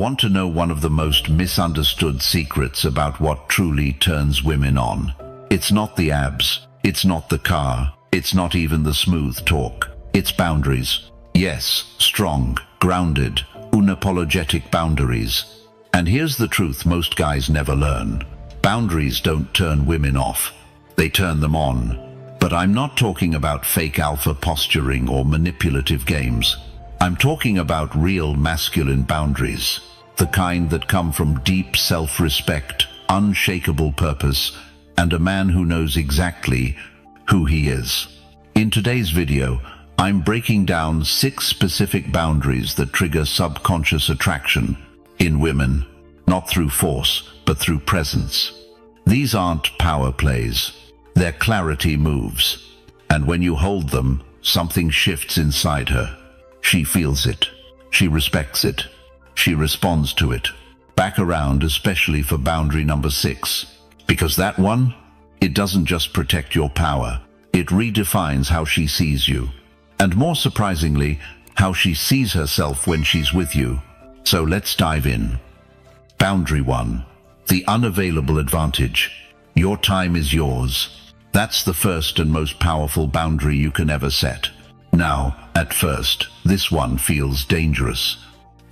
Want to know one of the most misunderstood secrets about what truly turns women on? It's not the abs, it's not the car, it's not even the smooth talk. It's boundaries. Yes, strong, grounded, unapologetic boundaries. And here's the truth most guys never learn. Boundaries don't turn women off. They turn them on. But I'm not talking about fake alpha posturing or manipulative games. I'm talking about real masculine boundaries. The kind that come from deep self-respect, unshakable purpose, and a man who knows exactly who he is. In today's video, I'm breaking down 6 specific boundaries that trigger subconscious attraction in women, not through force, but through presence. These aren't power plays. They're clarity moves. And when you hold them, something shifts inside her. She feels it. She respects it. She responds to it. Back around, especially for boundary number 6. Because that one, it doesn't just protect your power. It redefines how she sees you. And more surprisingly, how she sees herself when she's with you. So let's dive in. Boundary 1. The unavailable advantage. Your time is yours. That's the first and most powerful boundary you can ever set. Now, at first, this one feels dangerous.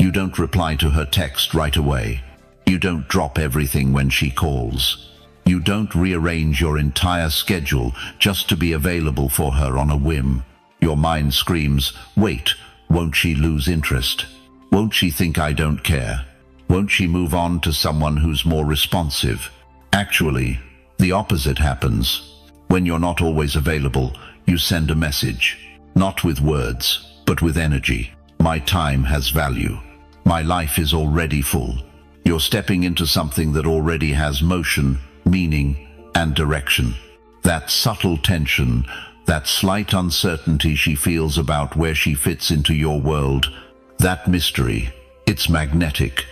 You don't reply to her text right away. You don't drop everything when she calls. You don't rearrange your entire schedule just to be available for her on a whim. Your mind screams, wait, won't she lose interest? Won't she think I don't care? Won't she move on to someone who's more responsive? Actually, the opposite happens. When you're not always available, you send a message. Not with words, but with energy. My time has value. My life is already full. You're stepping into something that already has motion, meaning, and direction. That subtle tension, that slight uncertainty she feels about where she fits into your world, that mystery, it's magnetic.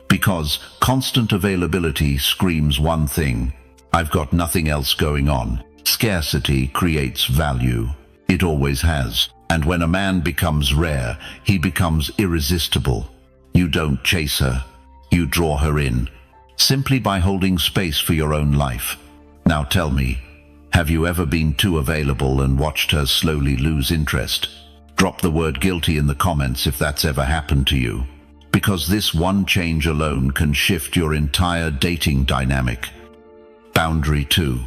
Because constant availability screams one thing: I've got nothing else going on. Scarcity creates value. It always has. And when a man becomes rare, he becomes irresistible. You don't chase her. You draw her in, simply by holding space for your own life. Now tell me, have you ever been too available and watched her slowly lose interest? Drop the word guilty in the comments if that's ever happened to you. Because this one change alone can shift your entire dating dynamic. Boundary 2.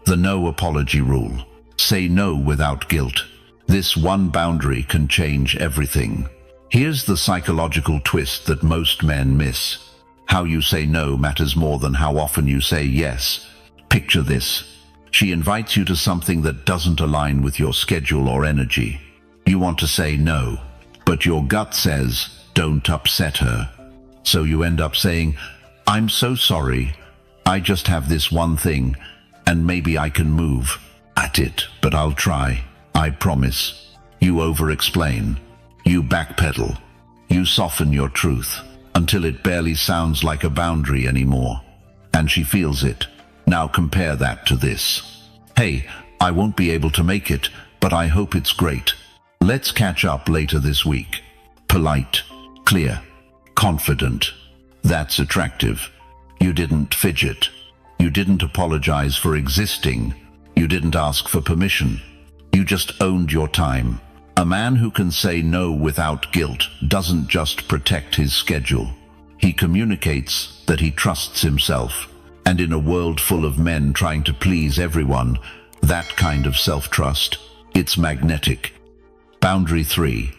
The no apology rule. Say no without guilt. This one boundary can change everything. Here's the psychological twist that most men miss. How you say no matters more than how often you say yes. Picture this. She invites you to something that doesn't align with your schedule or energy. You want to say no, but your gut says, don't upset her. So you end up saying, I'm so sorry. I just have this one thing, and maybe I can move at it, but I'll try. I promise. You over-explain. You backpedal. You soften your truth until it barely sounds like a boundary anymore. And she feels it. Now compare that to this. Hey, I won't be able to make it, but I hope it's great. Let's catch up later this week. Polite, clear, confident. That's attractive. You didn't fidget. You didn't apologize for existing. You didn't ask for permission. You just owned your time. A man who can say no without guilt doesn't just protect his schedule. He communicates that he trusts himself. And in a world full of men trying to please everyone, that kind of self-trust, it's magnetic. Boundary 3.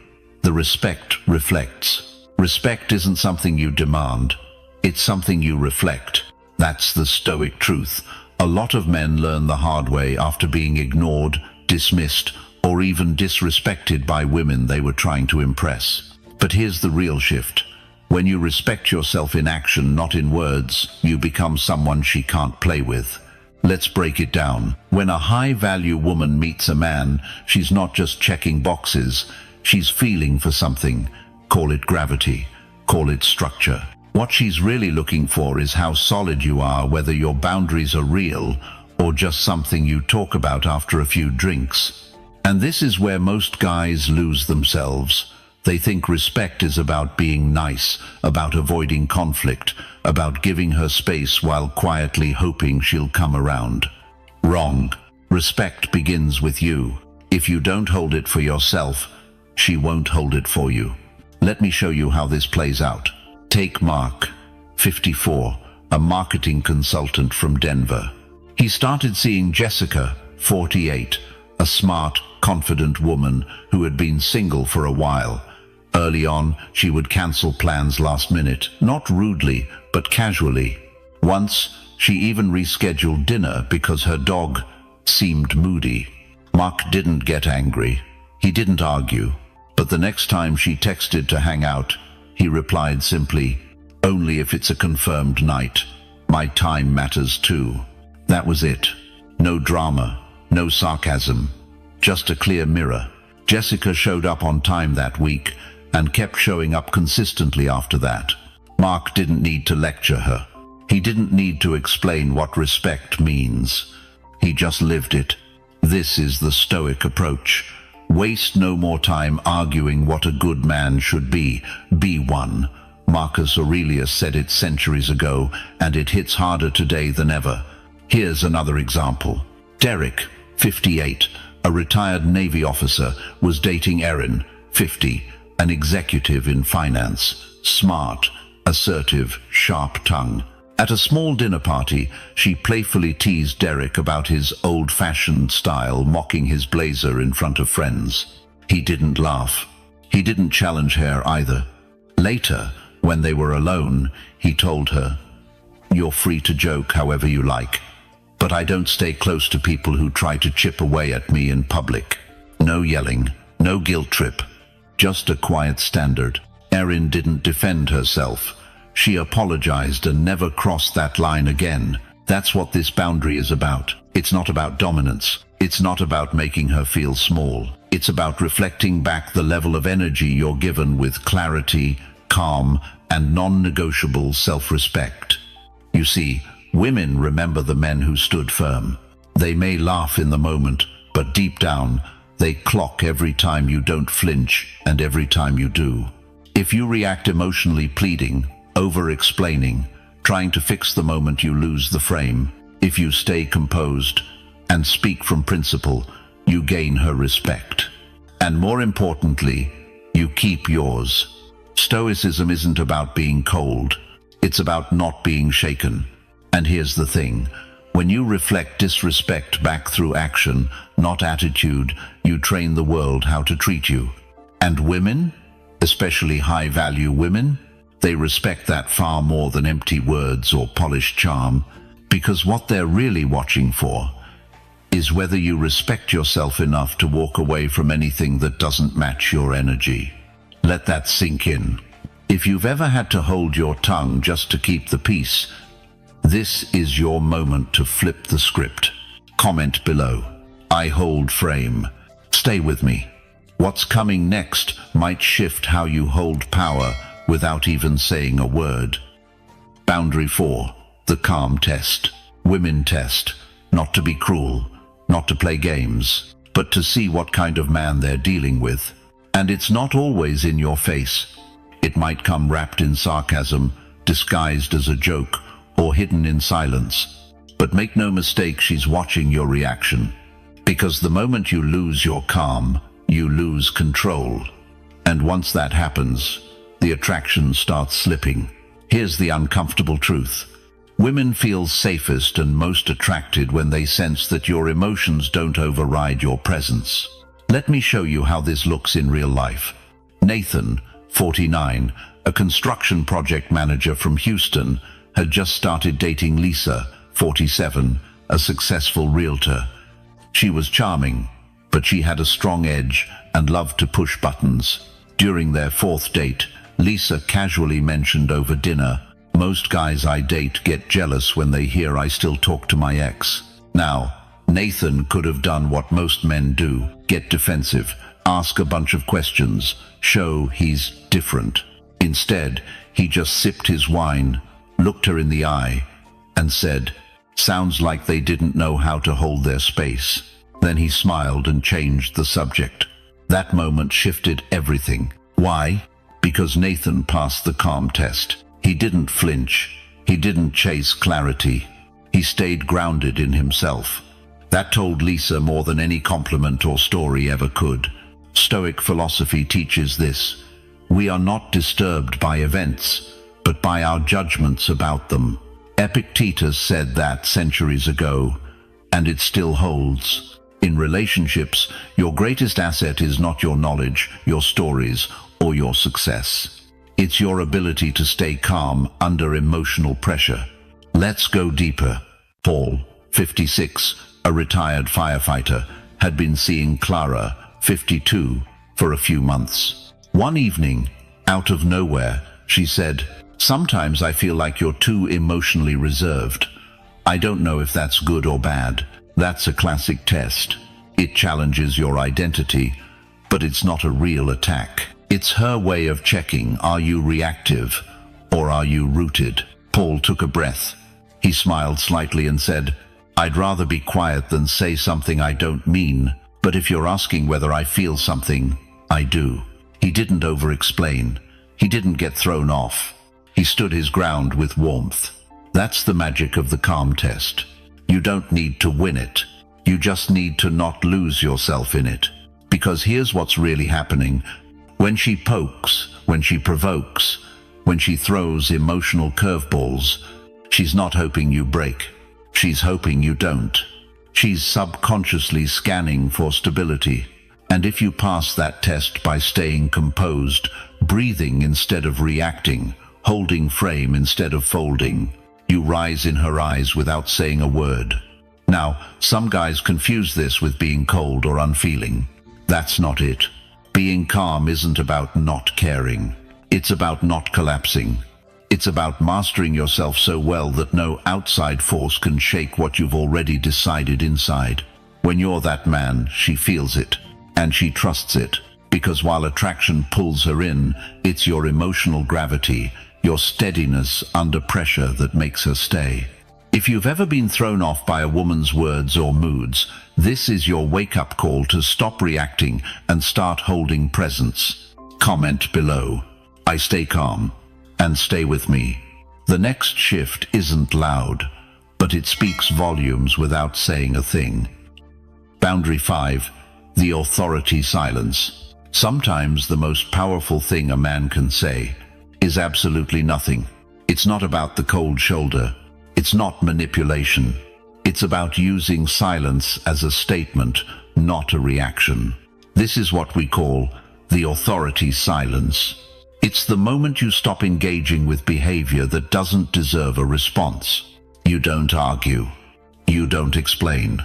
The respect reflects. Respect isn't something you demand. It's something you reflect. That's the Stoic truth. A lot of men learn the hard way after being ignored, dismissed, or even disrespected by women they were trying to impress. But here's the real shift. When you respect yourself in action, not in words, you become someone she can't play with. Let's break it down. When a high-value woman meets a man, she's not just checking boxes, she's feeling for something. Call it gravity, call it structure. What she's really looking for is how solid you are, whether your boundaries are real or just something you talk about after a few drinks. And this is where most guys lose themselves. They think respect is about being nice, about avoiding conflict, about giving her space while quietly hoping she'll come around. Wrong. Respect begins with you. If you don't hold it for yourself, she won't hold it for you. Let me show you how this plays out. Take Mark, 54, a marketing consultant from Denver. He started seeing Jessica, 48, a smart, confident woman who had been single for a while. Early on, she would cancel plans last minute, not rudely, but casually. Once, she even rescheduled dinner because her dog seemed moody. Mark didn't get angry. He didn't argue. But the next time she texted to hang out, he replied simply, "Only if it's a confirmed night. My time matters too." That was it. No drama, no sarcasm, just a clear mirror. Jessica showed up on time that week and kept showing up consistently after that. Mark didn't need to lecture her. He didn't need to explain what respect means. He just lived it. This is the Stoic approach. Waste no more time arguing what a good man should be. Be one. Marcus Aurelius said it centuries ago, and it hits harder today than ever. Here's another example. Derek, 58, a retired Navy officer, was dating Erin, 50, an executive in finance, smart, assertive, sharp tongue. At a small dinner party, she playfully teased Derek about his old-fashioned style, mocking his blazer in front of friends. He didn't laugh. He didn't challenge her either. Later, when they were alone, he told her, "You're free to joke however you like, but I don't stay close to people who try to chip away at me in public. No yelling, no guilt trip, just a quiet standard." Erin didn't defend herself. She apologized and never crossed that line again. That's what this boundary is about. It's not about dominance. It's not about making her feel small. It's about reflecting back the level of energy you're given with clarity, calm, and non-negotiable self-respect. You see, women remember the men who stood firm. They may laugh in the moment, but deep down, they clock every time you don't flinch and every time you do. If you react emotionally pleading, over-explaining, trying to fix the moment, you lose the frame. If you stay composed and speak from principle, you gain her respect. And more importantly, you keep yours. Stoicism isn't about being cold. It's about not being shaken. And here's the thing. When you reflect disrespect back through action, not attitude, you train the world how to treat you. And women, especially high-value women, they respect that far more than empty words or polished charm, because what they're really watching for is whether you respect yourself enough to walk away from anything that doesn't match your energy. Let that sink in. If you've ever had to hold your tongue just to keep the peace, this is your moment to flip the script. Comment below. I hold frame. Stay with me. What's coming next might shift how you hold power without even saying a word. Boundary 4. The calm test. Women test. Not to be cruel, not to play games, but to see what kind of man they're dealing with. And it's not always in your face. It might come wrapped in sarcasm, disguised as a joke, or hidden in silence. But make no mistake, she's watching your reaction. Because the moment you lose your calm, you lose control. And once that happens, the attraction starts slipping. Here's the uncomfortable truth. Women feel safest and most attracted when they sense that your emotions don't override your presence. Let me show you how this looks in real life. Nathan, 49, a construction project manager from Houston, had just started dating Lisa, 47, a successful realtor. She was charming, but she had a strong edge and loved to push buttons. During their 4th date, Lisa casually mentioned over dinner, "Most guys I date get jealous when they hear I still talk to my ex." Now, Nathan could have done what most men do, get defensive, ask a bunch of questions, show he's different. Instead, he just sipped his wine, looked her in the eye, and said, "Sounds like they didn't know how to hold their space." Then he smiled and changed the subject. That moment shifted everything. Why? Because Nathan passed the calm test. He didn't flinch. He didn't chase clarity. He stayed grounded in himself. That told Lisa more than any compliment or story ever could. Stoic philosophy teaches this. We are not disturbed by events, but by our judgments about them. Epictetus said that centuries ago, and it still holds. In relationships, your greatest asset is not your knowledge, your stories, or your success. It's your ability to stay calm under emotional pressure. Let's go deeper. Paul, 56, a retired firefighter, had been seeing Clara, 52, for a few months. One evening, out of nowhere, she said, "Sometimes I feel like you're too emotionally reserved. I don't know if that's good or bad. That's a classic test. It challenges your identity, but it's not a real attack." It's her way of checking, are you reactive or are you rooted? Paul took a breath. He smiled slightly and said, "I'd rather be quiet than say something I don't mean, but if you're asking whether I feel something, I do." He didn't over-explain. He didn't get thrown off. He stood his ground with warmth. That's the magic of the calm test. You don't need to win it. You just need to not lose yourself in it. Because here's what's really happening. When she pokes, when she provokes, when she throws emotional curveballs, she's not hoping you break. She's hoping you don't. She's subconsciously scanning for stability. And if you pass that test by staying composed, breathing instead of reacting, holding frame instead of folding, you rise in her eyes without saying a word. Now, some guys confuse this with being cold or unfeeling. That's not it. Being calm isn't about not caring. It's about not collapsing. It's about mastering yourself so well that no outside force can shake what you've already decided inside. When you're that man, she feels it, and she trusts it, because while attraction pulls her in, it's your emotional gravity, your steadiness under pressure that makes her stay. If you've ever been thrown off by a woman's words or moods, this is your wake-up call to stop reacting and start holding presence. Comment below. I stay calm. And stay with me. The next shift isn't loud, but it speaks volumes without saying a thing. Boundary 5. The authority silence. Sometimes the most powerful thing a man can say is absolutely nothing. It's not about the cold shoulder. It's not manipulation. It's about using silence as a statement, not a reaction. This is what we call the authority silence. It's the moment you stop engaging with behavior that doesn't deserve a response. You don't argue. You don't explain.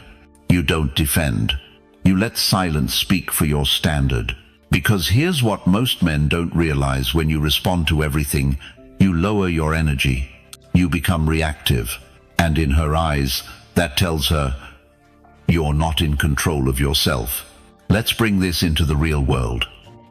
You don't defend. You let silence speak for your standard. Because here's what most men don't realize: when you respond to everything, you lower your energy. You become reactive. And in her eyes, that tells her you're not in control of yourself. Let's bring this into the real world.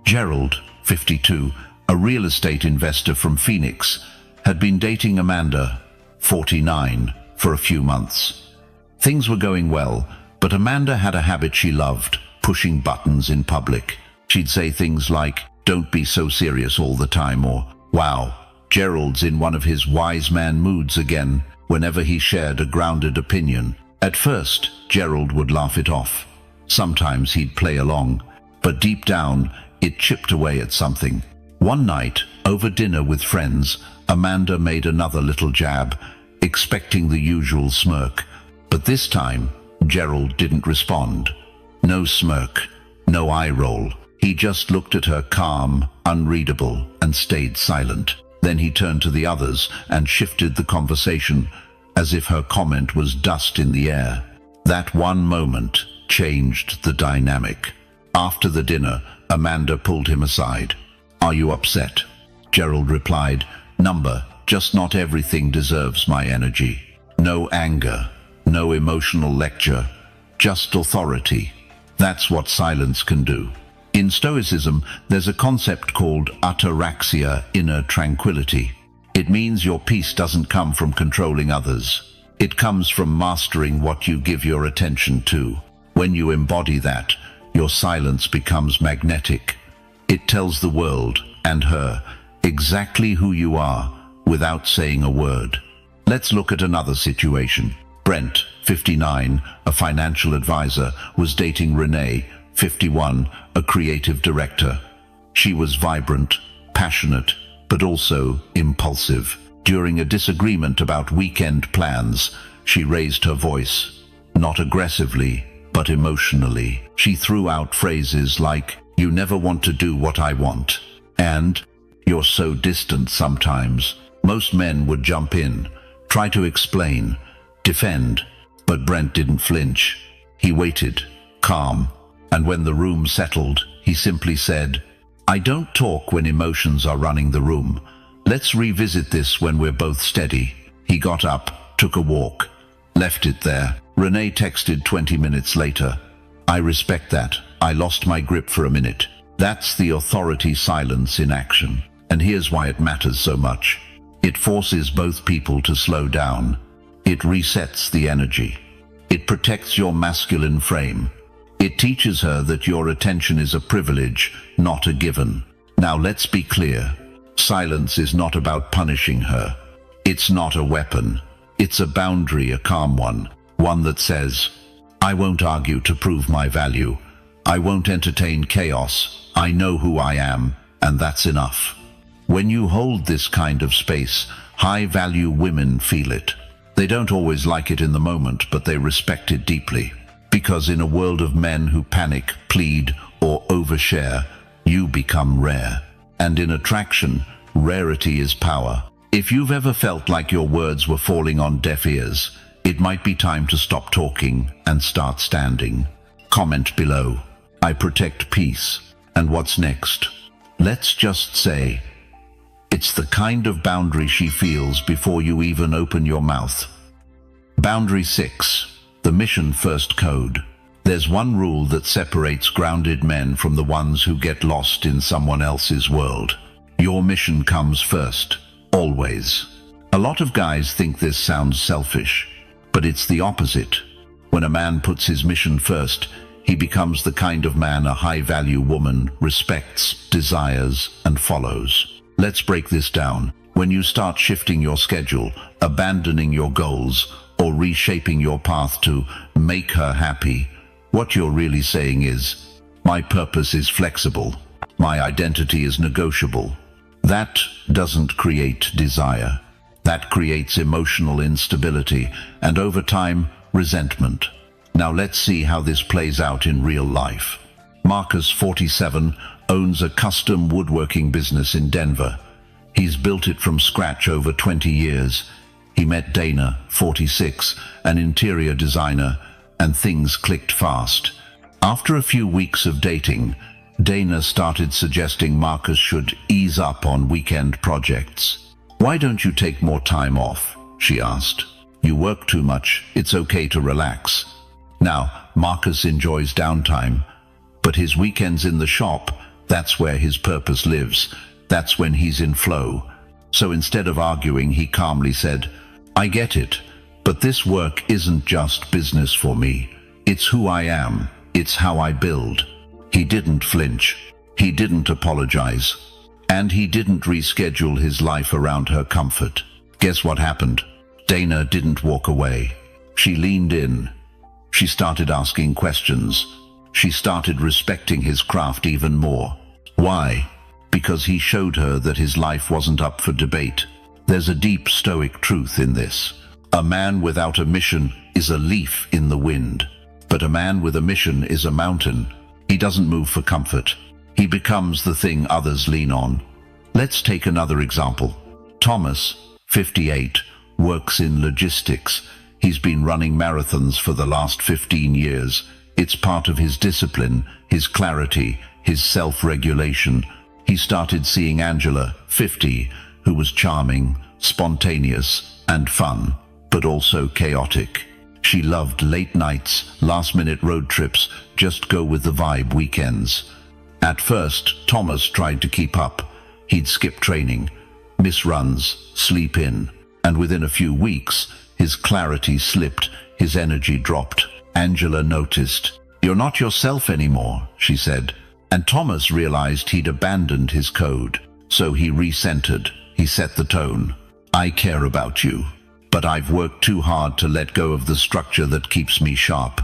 Gerald, 52, a real estate investor from Phoenix, had been dating Amanda, 49, for a few months. Things were going well, but Amanda had a habit she loved: pushing buttons in public. She'd say things like, "Don't be so serious all the time," or, "Wow, Gerald's in one of his wise man moods again," whenever he shared a grounded opinion. At first, Gerald would laugh it off. Sometimes he'd play along, but deep down, it chipped away at something. One night, over dinner with friends, Amanda made another little jab, expecting the usual smirk. But this time, Gerald didn't respond. No smirk, no eye roll. He just looked at her calm, unreadable, and stayed silent. Then he turned to the others and shifted the conversation, as if her comment was dust in the air. That one moment changed the dynamic. After the dinner, Amanda pulled him aside. "Are you upset?" Gerald replied, "Number, just not everything deserves my energy. No anger, no emotional lecture, just authority." That's what silence can do. In Stoicism, there's a concept called ataraxia, inner tranquility. It means your peace doesn't come from controlling others. It comes from mastering what you give your attention to. When you embody that, your silence becomes magnetic. It tells the world, and her, exactly who you are, without saying a word. Let's look at another situation. Brent, 59, a financial advisor, was dating Renee, 51, a creative director. She was vibrant, passionate, but also impulsive. During a disagreement about weekend plans, she raised her voice, not aggressively, but emotionally. She threw out phrases like, "You never want to do what I want," and "You're so distant sometimes." Most men would jump in, try to explain, defend, but Brent didn't flinch. He waited, calm, and when the room settled, he simply said, "I don't talk when emotions are running the room. Let's revisit this when we're both steady." He got up, took a walk, left it there. Renee texted 20 minutes later, "I respect that. I lost my grip for a minute." That's the authority silence in action. And here's why it matters so much. It forces both people to slow down. It resets the energy. It protects your masculine frame. It teaches her that your attention is a privilege, not a given. Now let's be clear. Silence is not about punishing her. It's not a weapon. It's a boundary, a calm one. One that says, "I won't argue to prove my value. I won't entertain chaos. I know who I am, and that's enough." When you hold this kind of space, high-value women feel it. They don't always like it in the moment, but they respect it deeply. Because in a world of men who panic, plead, or overshare, you become rare. And in attraction, rarity is power. If you've ever felt like your words were falling on deaf ears, it might be time to stop talking and start standing. Comment below. I protect peace. And what's next? Let's just say, it's the kind of boundary she feels before you even open your mouth. Boundary 6. The mission first code. There's one rule that separates grounded men from the ones who get lost in someone else's world. Your mission comes first. Always. A lot of guys think this sounds selfish, but it's the opposite. When a man puts his mission first, he becomes the kind of man a high-value woman respects, desires, and follows. Let's break this down. When you start shifting your schedule, abandoning your goals, or reshaping your path to make her happy, what you're really saying is, "My purpose is flexible. My identity is negotiable." That doesn't create desire. That creates emotional instability and, over time, resentment. Now let's see how this plays out in real life. Marcus, 47, owns a custom woodworking business in Denver. He's built it from scratch over 20 years. He met Dana, 46, an interior designer, and things clicked fast. After a few weeks of dating, Dana started suggesting Marcus should ease up on weekend projects. "Why don't you take more time off?" she asked. "You work too much. It's okay to relax." Now, Marcus enjoys downtime, but his weekends in the shop, that's where his purpose lives. That's when he's in flow. So instead of arguing, he calmly said, "I get it, but this work isn't just business for me. It's who I am. It's how I build." He didn't flinch. He didn't apologize. And he didn't reschedule his life around her comfort. Guess what happened? Dana didn't walk away. She leaned in. She started asking questions. She started respecting his craft even more. Why? Because he showed her that his life wasn't up for debate. There's a deep Stoic truth in this. A man without a mission is a leaf in the wind. But a man with a mission is a mountain. He doesn't move for comfort. He becomes the thing others lean on. Let's take another example. Thomas, 58, works in logistics. He's been running marathons for the last 15 years. It's part of his discipline, his clarity, his self-regulation. He started seeing Angela, 50, who was charming, spontaneous, and fun, but also chaotic. She loved late nights, last-minute road trips, just go with the vibe weekends. At first, Thomas tried to keep up. He'd skip training, miss runs, sleep in, and within a few weeks, his clarity slipped, his energy dropped. Angela noticed. "You're not yourself anymore," she said. And Thomas realized he'd abandoned his code, so he recentered. He set the tone. I care about you, but I've worked too hard to let go of the structure that keeps me sharp.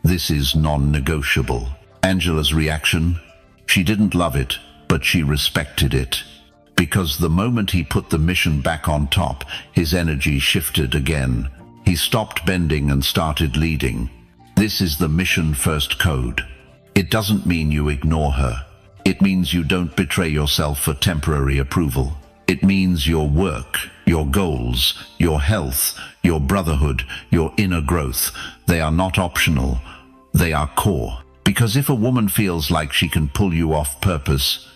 This is non-negotiable. Angela's reaction? She didn't love it, but she respected it. Because the moment he put the mission back on top, his energy shifted again. He stopped bending and started leading. This is the mission-first code. It doesn't mean you ignore her. It means you don't betray yourself for temporary approval. It means your work, your goals, your health, your brotherhood, your inner growth, they are not optional. They are core. Because if a woman feels like she can pull you off purpose,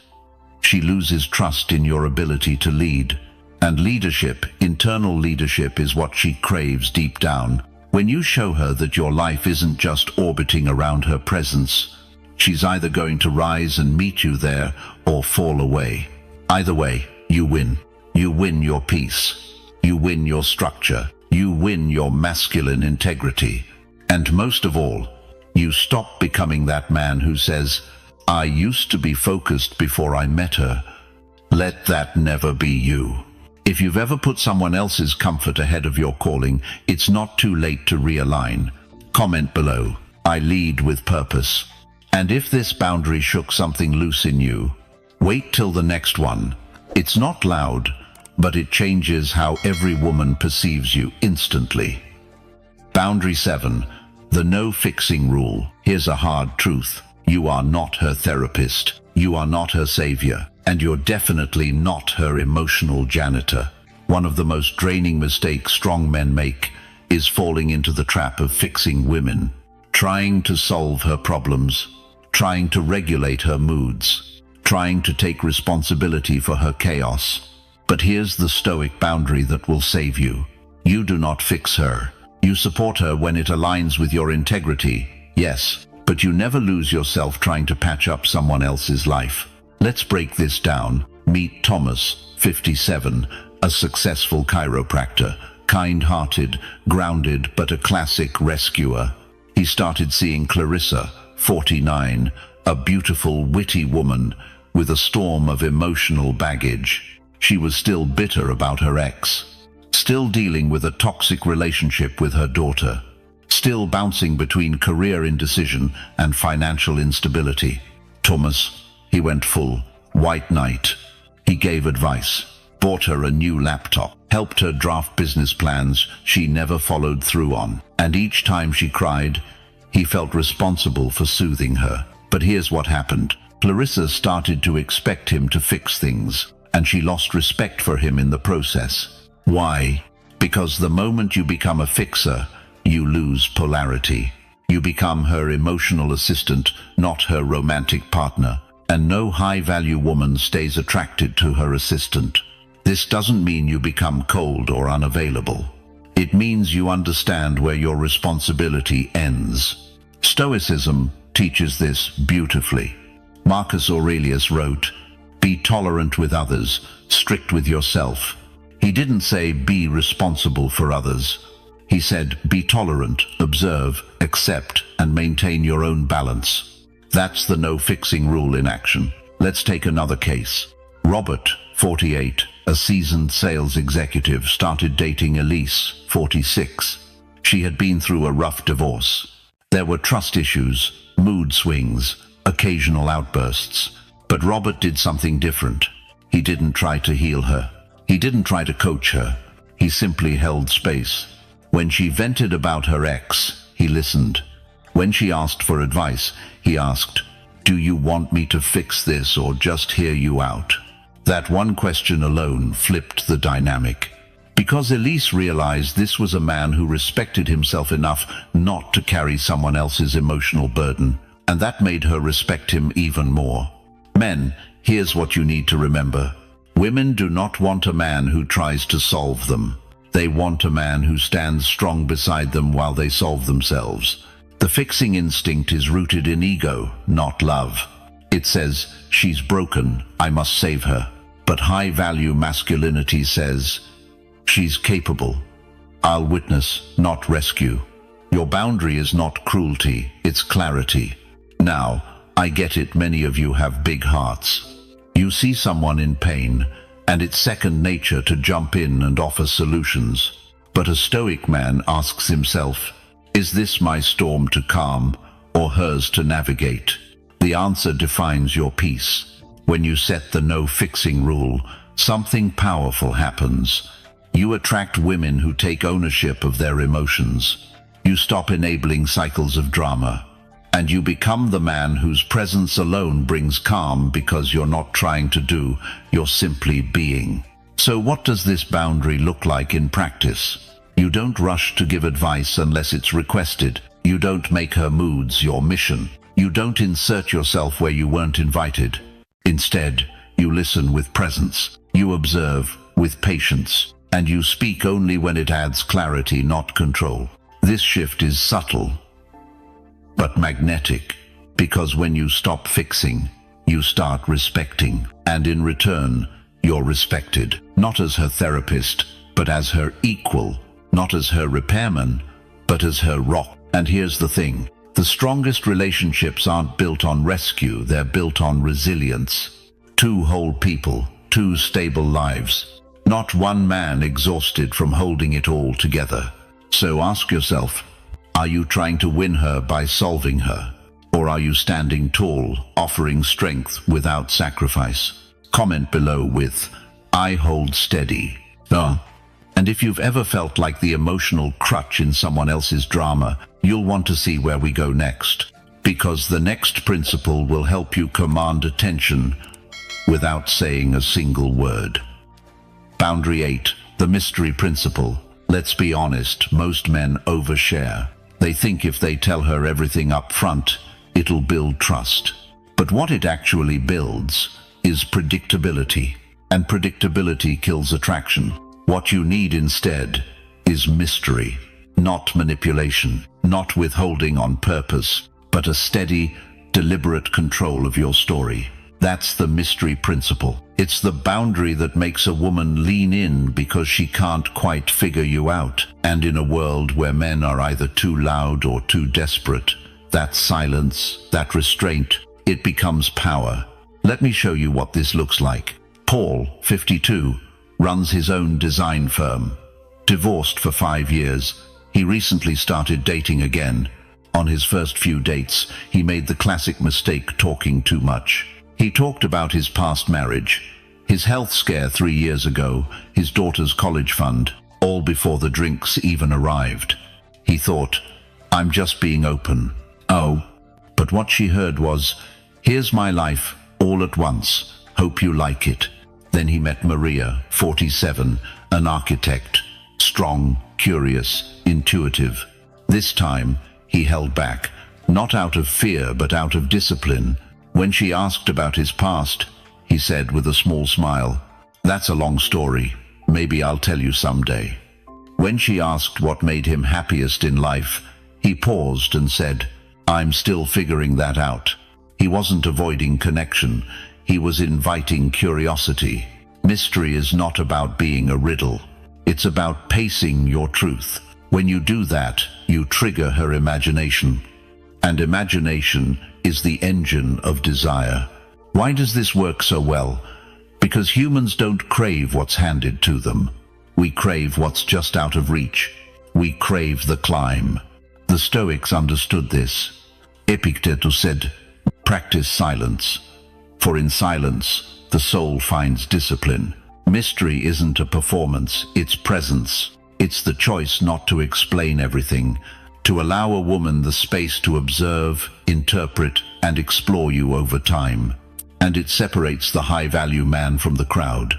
she loses trust in your ability to lead. And leadership, internal leadership, is what she craves deep down. When you show her that your life isn't just orbiting around her presence, she's either going to rise and meet you there or fall away. Either way, you win. You win your peace. You win your structure. You win your masculine integrity. And most of all, you stop becoming that man who says, I used to be focused before I met her. Let that never be you. If you've ever put someone else's comfort ahead of your calling, it's not too late to realign. Comment below. I lead with purpose. And if this boundary shook something loose in you, wait till the next one. It's not loud, but it changes how every woman perceives you instantly. Boundary 7. The no fixing rule. Here's a hard truth. You are not her therapist. You are not her savior. And you're definitely not her emotional janitor. One of the most draining mistakes strong men make is falling into the trap of fixing women. Trying to solve her problems. Trying to regulate her moods. Trying to take responsibility for her chaos. But here's the Stoic boundary that will save you. You do not fix her. You support her when it aligns with your integrity, yes, but you never lose yourself trying to patch up someone else's life. Let's break this down. Meet Thomas, 57, a successful chiropractor, kind-hearted, grounded, but a classic rescuer. He started seeing Clarissa, 49, a beautiful, witty woman with a storm of emotional baggage. She was still bitter about her ex, still dealing with a toxic relationship with her daughter, still bouncing between career indecision and financial instability. Thomas, he went full white knight. He gave advice, bought her a new laptop, helped her draft business plans she never followed through on. And each time she cried, he felt responsible for soothing her. But here's what happened. Clarissa started to expect him to fix things, and she lost respect for him in the process. Why? Because the moment you become a fixer, you lose polarity. You become her emotional assistant, not her romantic partner. And no high-value woman stays attracted to her assistant. This doesn't mean you become cold or unavailable. It means you understand where your responsibility ends. Stoicism teaches this beautifully. Marcus Aurelius wrote, "Be tolerant with others, strict with yourself." He didn't say be responsible for others. He said be tolerant, observe, accept, and maintain your own balance. That's the no-fixing rule in action. Let's take another case. Robert, 48, a seasoned sales executive, started dating Elise, 46. She had been through a rough divorce. There were trust issues, mood swings, occasional outbursts. But Robert did something different. He didn't try to heal her. He didn't try to coach her. He simply held space. When she vented about her ex, he listened. When she asked for advice, he asked, "Do you want me to fix this or just hear you out?" That one question alone flipped the dynamic. Because Elise realized this was a man who respected himself enough not to carry someone else's emotional burden, and that made her respect him even more. Men, here's what you need to remember. Women do not want a man who tries to solve them. They want a man who stands strong beside them while they solve themselves. The fixing instinct is rooted in ego, not love. It says, she's broken, I must save her. But high-value masculinity says, she's capable. I'll witness, not rescue. Your boundary is not cruelty, it's clarity. Now, I get it, many of you have big hearts. You see someone in pain, and it's second nature to jump in and offer solutions. But a Stoic man asks himself, is this my storm to calm, or hers to navigate? The answer defines your peace. When you set the no-fixing rule, something powerful happens. You attract women who take ownership of their emotions. You stop enabling cycles of drama. And you become the man whose presence alone brings calm, because you're not trying to do, you're simply being. So what does this boundary look like in practice? You don't rush to give advice unless it's requested. You don't make her moods your mission. You don't insert yourself where you weren't invited. Instead, you listen with presence. You observe with patience. And you speak only when it adds clarity, not control. This shift is subtle, but magnetic, because when you stop fixing, you start respecting. And in return, you're respected, not as her therapist, but as her equal, not as her repairman, but as her rock. And here's the thing, the strongest relationships aren't built on rescue, they're built on resilience. Two whole people, two stable lives, not one man exhausted from holding it all together. So ask yourself, are you trying to win her by solving her? Or are you standing tall, offering strength without sacrifice? Comment below with, I hold steady. And if you've ever felt like the emotional crutch in someone else's drama, you'll want to see where we go next. Because the next principle will help you command attention without saying a single word. Boundary 8, the mystery principle. Let's be honest, most men overshare. They think if they tell her everything up front, it'll build trust. But what it actually builds is predictability. And predictability kills attraction. What you need instead is mystery, not manipulation, not withholding on purpose, but a steady, deliberate control of your story. That's the mystery principle. It's the boundary that makes a woman lean in because she can't quite figure you out. And in a world where men are either too loud or too desperate, that silence, that restraint, it becomes power. Let me show you what this looks like. Paul, 52, runs his own design firm. Divorced for 5 years, he recently started dating again. On his first few dates, he made the classic mistake talking too much. He talked about his past marriage, his health scare 3 years ago, his daughter's college fund, all before the drinks even arrived. He thought, I'm just being open. Oh, but what she heard was, here's my life, all at once, hope you like it. Then he met Maria, 47, an architect, strong, curious, intuitive. This time, he held back, not out of fear but out of discipline. When she asked about his past, he said with a small smile, that's a long story, maybe I'll tell you someday. When she asked what made him happiest in life, he paused and said, I'm still figuring that out. He wasn't avoiding connection, he was inviting curiosity. Mystery is not about being a riddle, it's about pacing your truth. When you do that, you trigger her imagination. And imagination is the engine of desire. Why does this work so well? Because humans don't crave what's handed to them. We crave what's just out of reach. We crave the climb. The Stoics understood this. Epictetus said, practice silence, for in silence the soul finds discipline. Mystery isn't a performance, it's presence. It's the choice not to explain everything, to allow a woman the space to observe, interpret, and explore you over time. And it separates the high-value man from the crowd.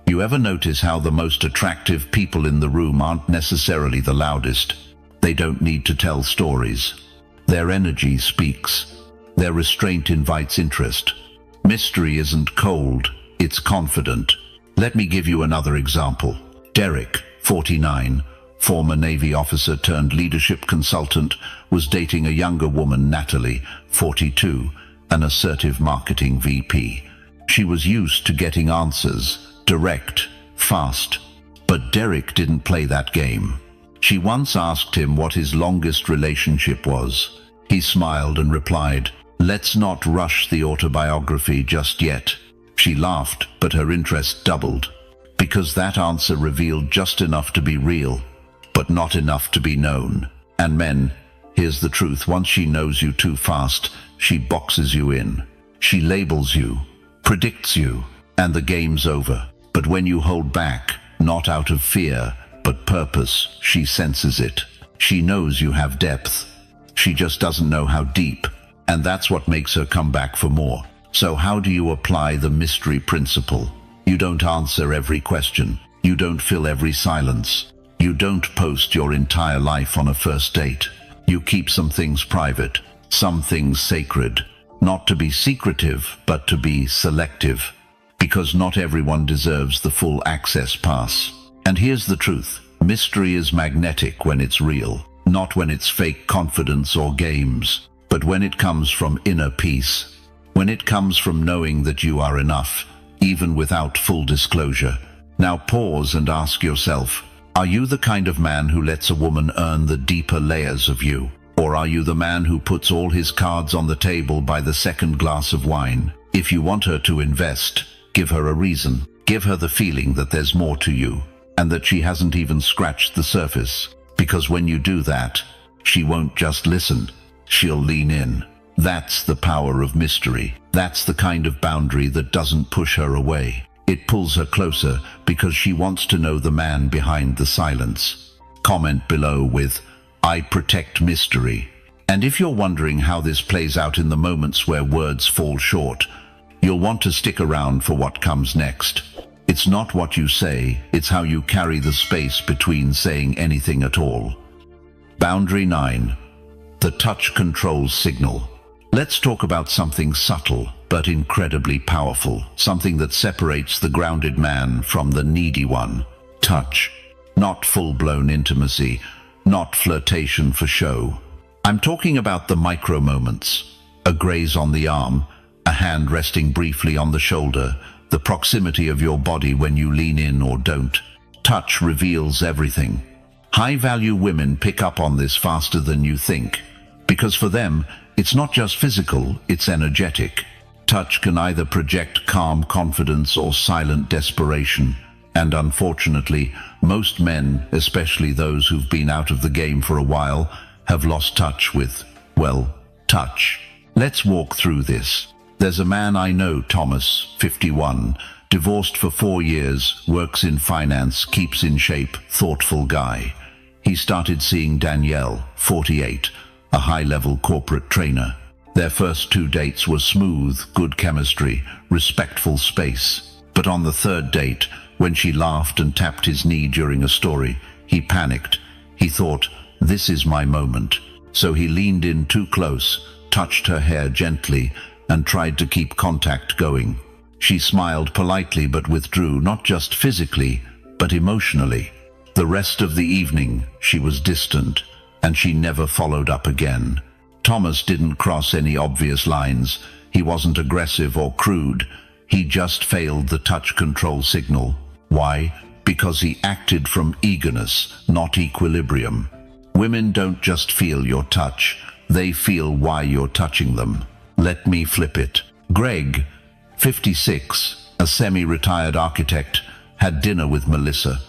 You ever notice how the most attractive people in the room aren't necessarily the loudest? They don't need to tell stories. Their energy speaks. Their restraint invites interest. Mystery isn't cold, it's confident. Let me give you another example. Derek, 49, former Navy officer turned leadership consultant, was dating a younger woman, Natalie, 42, an assertive marketing VP. She was used to getting answers, direct, fast. But Derek didn't play that game. She once asked him what his longest relationship was. He smiled and replied, Let's not rush the autobiography just yet. She laughed, but her interest doubled, because that answer revealed just enough to be real, but not enough to be known. And men, here's the truth: once she knows you too fast, she boxes you in. She labels you, predicts you, and the game's over. But when you hold back, not out of fear, but purpose, she senses it. She knows you have depth. She just doesn't know how deep, and that's what makes her come back for more. So how do you apply the mystery principle? You don't answer every question. You don't fill every silence. You don't post your entire life on a first date. You keep some things private, some things sacred, not to be secretive, but to be selective, because not everyone deserves the full access pass. And here's the truth: mystery is magnetic when it's real, not when it's fake confidence or games, but when it comes from inner peace, when it comes from knowing that you are enough, even without full disclosure. Now pause and ask yourself, are you the kind of man who lets a woman earn the deeper layers of you? Or are you the man who puts all his cards on the table by the second glass of wine? If you want her to invest, give her a reason. Give her the feeling that there's more to you, and that she hasn't even scratched the surface. Because when you do that, she won't just listen, she'll lean in. That's the power of mystery. That's the kind of boundary that doesn't push her away. It pulls her closer because she wants to know the man behind the silence. Comment below with, "I protect mystery." And if you're wondering how this plays out in the moments where words fall short, you'll want to stick around for what comes next. It's not what you say, it's how you carry the space between saying anything at all. Boundary 9. The touch control signal. Let's talk about something subtle but incredibly powerful, something that separates the grounded man from the needy one. Touch. Not full-blown intimacy, not flirtation for show. I'm talking about the micro moments. A graze on the arm, a hand resting briefly on the shoulder, the proximity of your body when you lean in or don't. Touch reveals everything. High-value women pick up on this faster than you think, because for them, it's not just physical, it's energetic. Touch can either project calm confidence or silent desperation, and unfortunately, most men, especially those who've been out of the game for a while, have lost touch with, well, touch. Let's walk through this. There's a man I know, Thomas, 51, divorced for 4 years, works in finance, keeps in shape, thoughtful guy. He started seeing Danielle, 48, a high-level corporate trainer. Their first 2 dates were smooth, good chemistry, respectful space. But on the 3rd date, when she laughed and tapped his knee during a story, he panicked. He thought, this is my moment. So he leaned in too close, touched her hair gently, and tried to keep contact going. She smiled politely but withdrew, not just physically, but emotionally. The rest of the evening, she was distant, and she never followed up again. Thomas didn't cross any obvious lines. He wasn't aggressive or crude. He just failed the touch control signal. Why? Because he acted from eagerness, not equilibrium. Women don't just feel your touch. They feel why you're touching them. Let me flip it. Greg, 56, a semi-retired architect, had dinner with Melissa,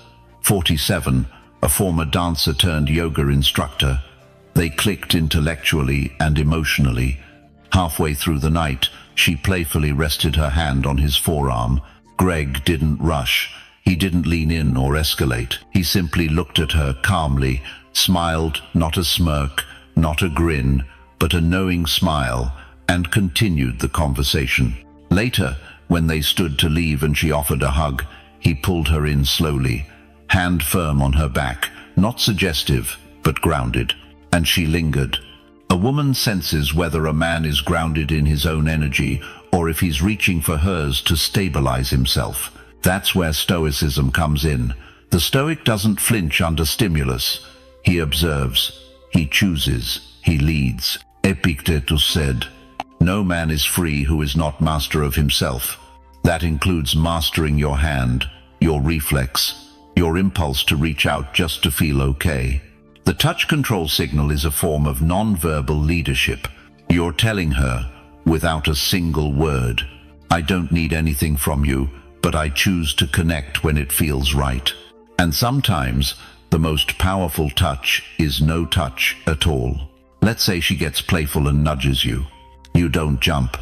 47, a former dancer turned yoga instructor. They clicked intellectually and emotionally. Halfway through the night, she playfully rested her hand on his forearm. Greg didn't rush. He didn't lean in or escalate. He simply looked at her calmly, smiled, not a smirk, not a grin, but a knowing smile, and continued the conversation. Later, when they stood to leave and she offered a hug, he pulled her in slowly, hand firm on her back, not suggestive, but grounded. And she lingered. A woman senses whether a man is grounded in his own energy or if he's reaching for hers to stabilize himself. That's where Stoicism comes in. The Stoic doesn't flinch under stimulus. He observes, he chooses, he leads. Epictetus said, "No man is free who is not master of himself." That includes mastering your hand, your reflex, your impulse to reach out just to feel okay. The touch control signal is a form of non-verbal leadership. You're telling her, without a single word. I don't need anything from you, but I choose to connect when it feels right. And sometimes, the most powerful touch is no touch at all. Let's say she gets playful and nudges you. You don't jump.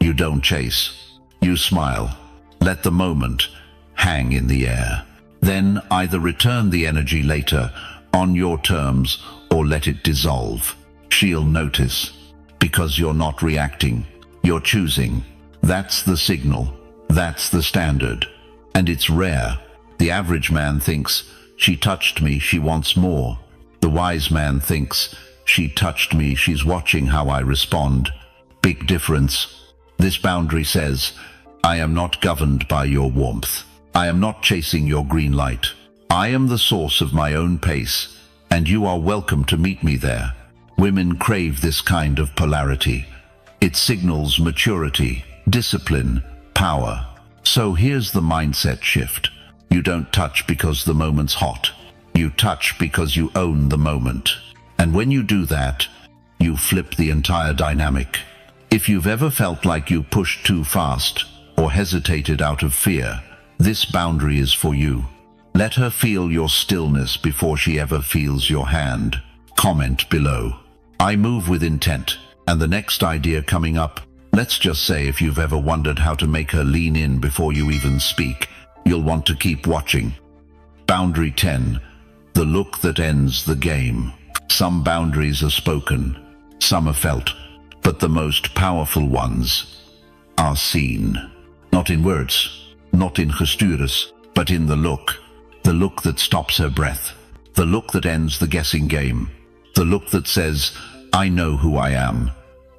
You don't chase. You smile. Let the moment hang in the air. Then either return the energy later, on your terms, or let it dissolve. She'll notice. Because you're not reacting. You're choosing. That's the signal. That's the standard. And it's rare. The average man thinks, she touched me, she wants more. The wise man thinks, she touched me, she's watching how I respond. Big difference. This boundary says, I am not governed by your warmth. I am not chasing your green light. I am the source of my own pace, and you are welcome to meet me there. Women crave this kind of polarity. It signals maturity, discipline, power. So here's the mindset shift. You don't touch because the moment's hot. You touch because you own the moment. And when you do that, you flip the entire dynamic. If you've ever felt like you pushed too fast or hesitated out of fear, this boundary is for you. Let her feel your stillness before she ever feels your hand. Comment below. I move with intent. And the next idea coming up, let's just say if you've ever wondered how to make her lean in before you even speak, you'll want to keep watching. Boundary 10. The look that ends the game. Some boundaries are spoken, some are felt, but the most powerful ones are seen. Not in words, not in gestures, but in the look. The look that stops her breath. The look that ends the guessing game. The look that says, I know who I am.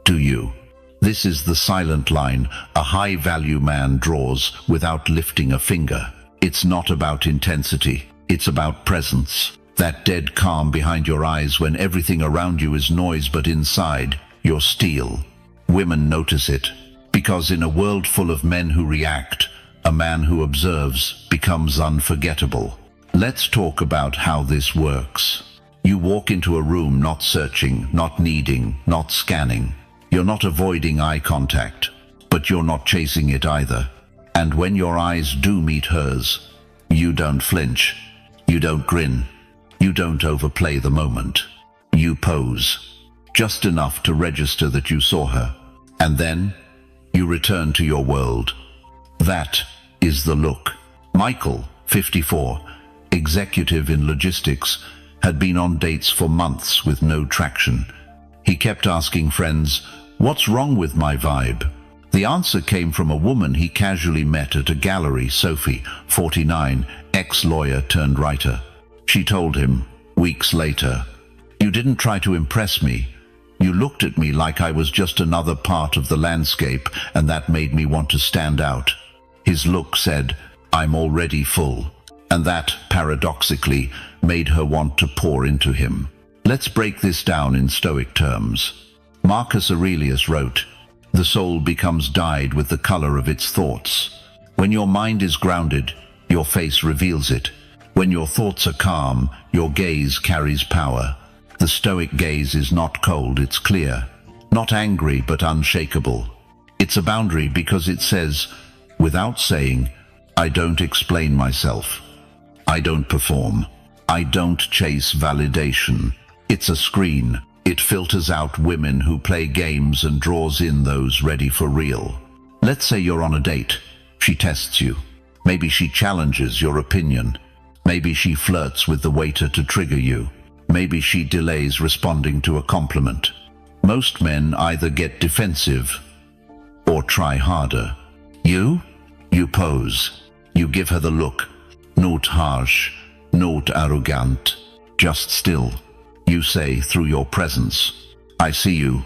Do you? This is the silent line a high-value man draws without lifting a finger. It's not about intensity. It's about presence. That dead calm behind your eyes when everything around you is noise but inside, you're steel. Women notice it, because in a world full of men who react, a man who observes becomes unforgettable. Let's talk about how this works. You walk into a room not searching, not needing, not scanning. You're not avoiding eye contact, but you're not chasing it either. And when your eyes do meet hers, you don't flinch. You don't grin. You don't overplay the moment. You pose, just enough to register that you saw her. And then, you return to your world. That is the look. Michael, 54, executive in logistics, had been on dates for months with no traction. He kept asking friends, what's wrong with my vibe? The answer came from a woman he casually met at a gallery, Sophie, 49, ex-lawyer turned writer. She told him, weeks later, you didn't try to impress me. You looked at me like I was just another part of the landscape, and that made me want to stand out. His look said, I'm already full. And that, paradoxically, made her want to pour into him. Let's break this down in Stoic terms. Marcus Aurelius wrote, the soul becomes dyed with the color of its thoughts. When your mind is grounded, your face reveals it. When your thoughts are calm, your gaze carries power. The Stoic gaze is not cold, it's clear. Not angry, but unshakable. It's a boundary because it says, without saying, I don't explain myself. I don't perform. I don't chase validation. It's a screen. It filters out women who play games and draws in those ready for real. Let's say you're on a date. She tests you. Maybe she challenges your opinion. Maybe she flirts with the waiter to trigger you. Maybe she delays responding to a compliment. Most men either get defensive or try harder. You pose. You give her the look. Not harsh, not arrogant, just still. You say through your presence, I see you.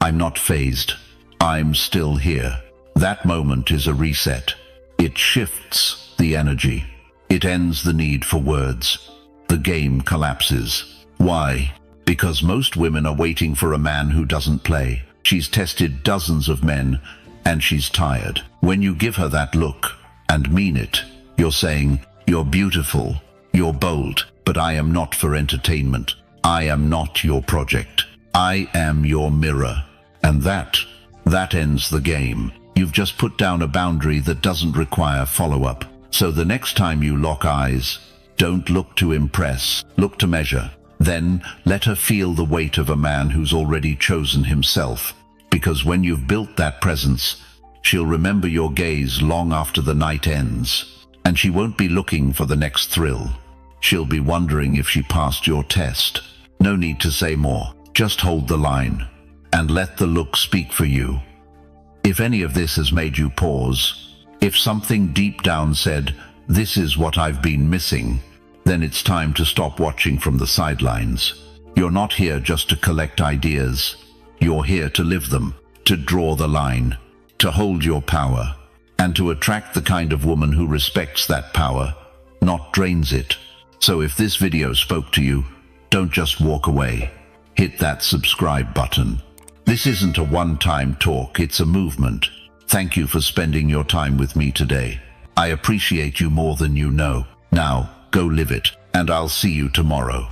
I'm not fazed. I'm still here. That moment is a reset. It shifts the energy. It ends the need for words. The game collapses. Why? Because most women are waiting for a man who doesn't play. She's tested dozens of men, and she's tired. When you give her that look, and mean it, you're saying, you're beautiful, you're bold, but I am not for entertainment. I am not your project. I am your mirror. And that That ends the game. You've just put down a boundary that doesn't require follow-up. So the next time you lock eyes, don't look to impress, look to measure. Then let her feel the weight of a man who's already chosen himself. Because when you've built that presence, she'll remember your gaze long after the night ends. And she won't be looking for the next thrill. She'll be wondering if she passed your test. No need to say more. Just hold the line and let the look speak for you. If any of this has made you pause, if something deep down said, "This is what I've been missing," then it's time to stop watching from the sidelines. You're not here just to collect ideas. You're here to live them, to draw the line, to hold your power, and to attract the kind of woman who respects that power, not drains it. So if this video spoke to you, don't just walk away. Hit that subscribe button. This isn't a one-time talk, it's a movement. Thank you for spending your time with me today. I appreciate you more than you know. Now, go live it, and I'll see you tomorrow.